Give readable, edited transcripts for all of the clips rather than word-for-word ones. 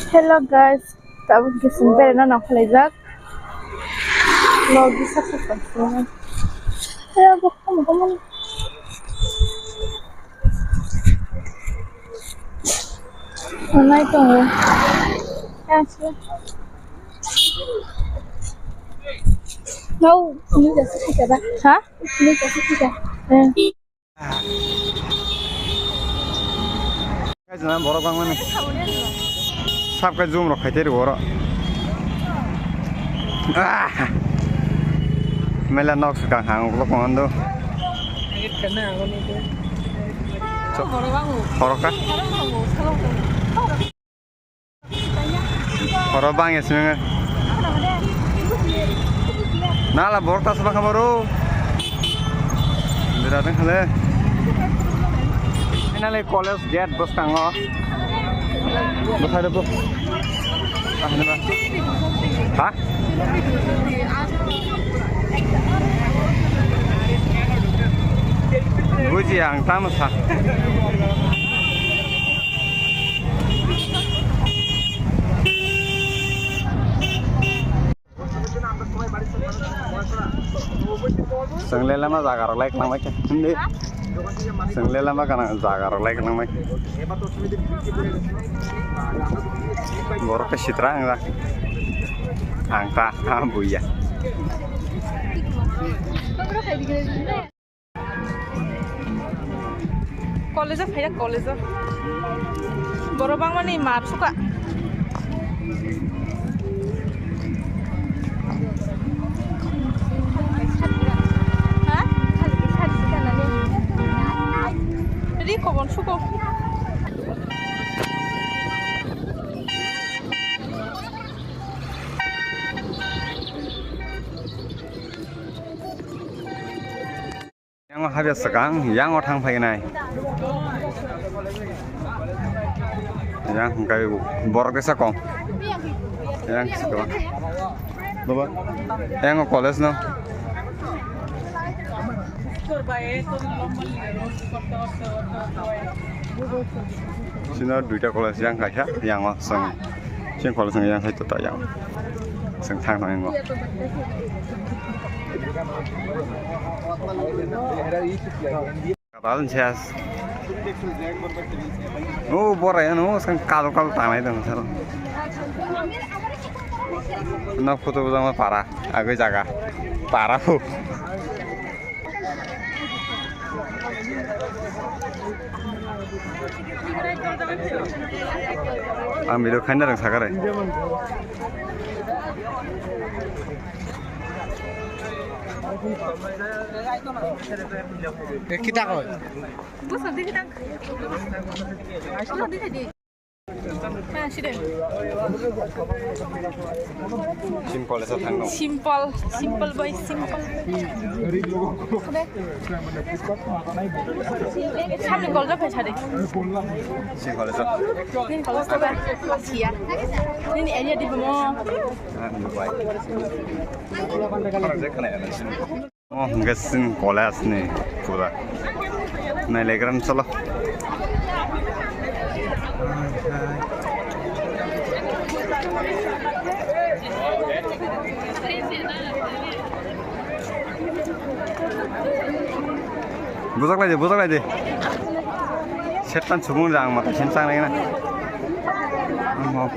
Hello guys, tabuk gisim berena nakalajak. Logi saksakan. Ya bukan. Mana itu? Ya sih. Mau ini kasih kita, Pak. Hah? Ini kasih kita. Guys, na borok bang mana? Sab ka zoom rok khaite ro. Mela nok suka hang lo kondo. Borok ka? Borok bang ya sebenarnya. Nala borok tas bang kamu. Beratnya kale. Finally college gate bus kango. Bus ada bu. Ah ini mas. Hah? Buji yang tamu sah. Senglela mah jaga like nama ke. Senglela mah kana jaga like nama ke. Borok kesyiterang lah. Angka buya. College phải college. Boro bang mana map suka. Jadi kau suka. Yang habis sekarang, yang orang pakai naik. Yang kayak borok desa kong. Yang sekolah. Bapak, yang college no. Sini dua college yang kayak yang sing college yang kayak itu yang sing tang yang Katakan saya, oh boleh ya, no, sekarang kalau tanah itu misalnya, nak foto sama parah, agak jaga, parah bu. Ambil kan jarang sekarang. Kita kau. Bos nanti kita. Nanti tadi. Simple saja tanggung. Simple boy, simple. Sampai kalau dapat cari. Simple saja. Ini kalau dapat masih ya. Ini area di bawah. Oh, enggak sih kolas nih, pura. Nah, legeran solo. Busak lagi. Setan semua jangan makan cincang lagi na. Maaf.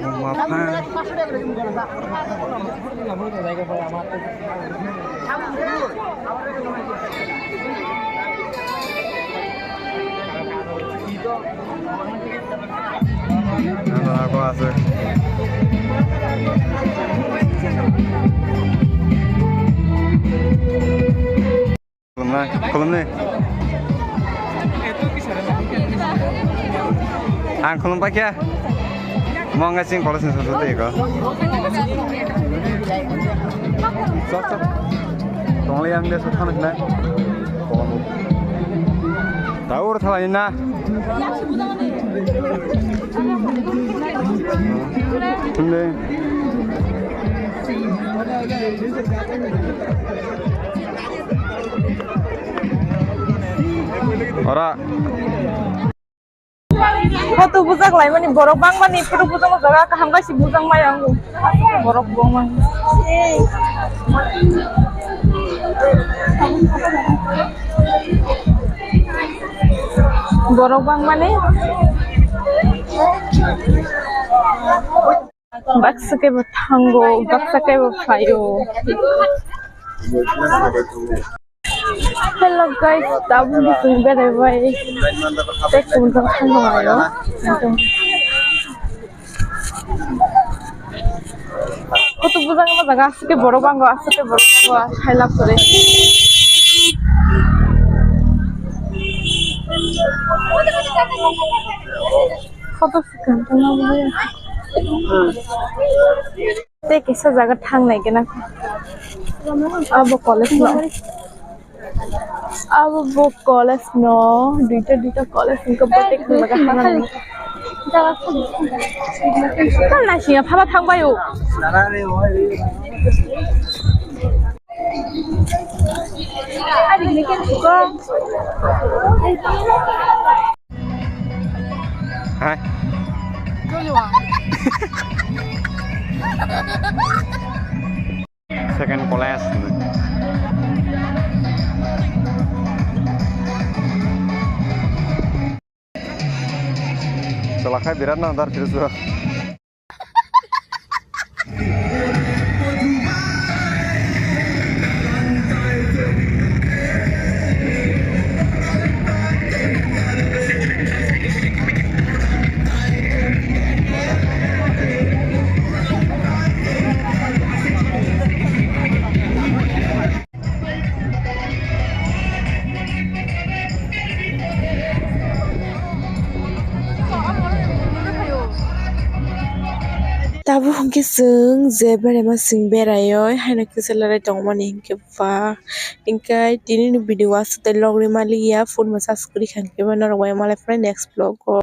Aku asik. Kolom nih. Kolom pakai ya. Mau ngasih kolom sesuatu ya kok? Sok. Tolong yang dia suka nak. Tahu orang na. Ini. Ora. Foto bujang lai mani borok bang mani foto bujang jaga kaham kasi bujang mai anggu. Borok bong man. Borok bang mani. Baksa ke bathango, baksa ke bafayo. Hello guys, tabu di sumber bay. Tek bujang thango ayo. Foto bujang ma jaga aske borok bang aske borok bang haila kore. Foto sekarang nama ya. Tek isa jaga thang naik na. Abo college no. Abo college no. Dita college ingka batik laga hanan. Kan nasi apa apa thang bayu. Adik ni kan suka. Hai. Second college. Selakai birat nanti terus. Tabu hongke sung zebra ma sing berayo haina kisalare tongmani hingke fa ingkai tini ni video was te logri mali ya phone ma subscribe hangke bana rogay mala friend next vlog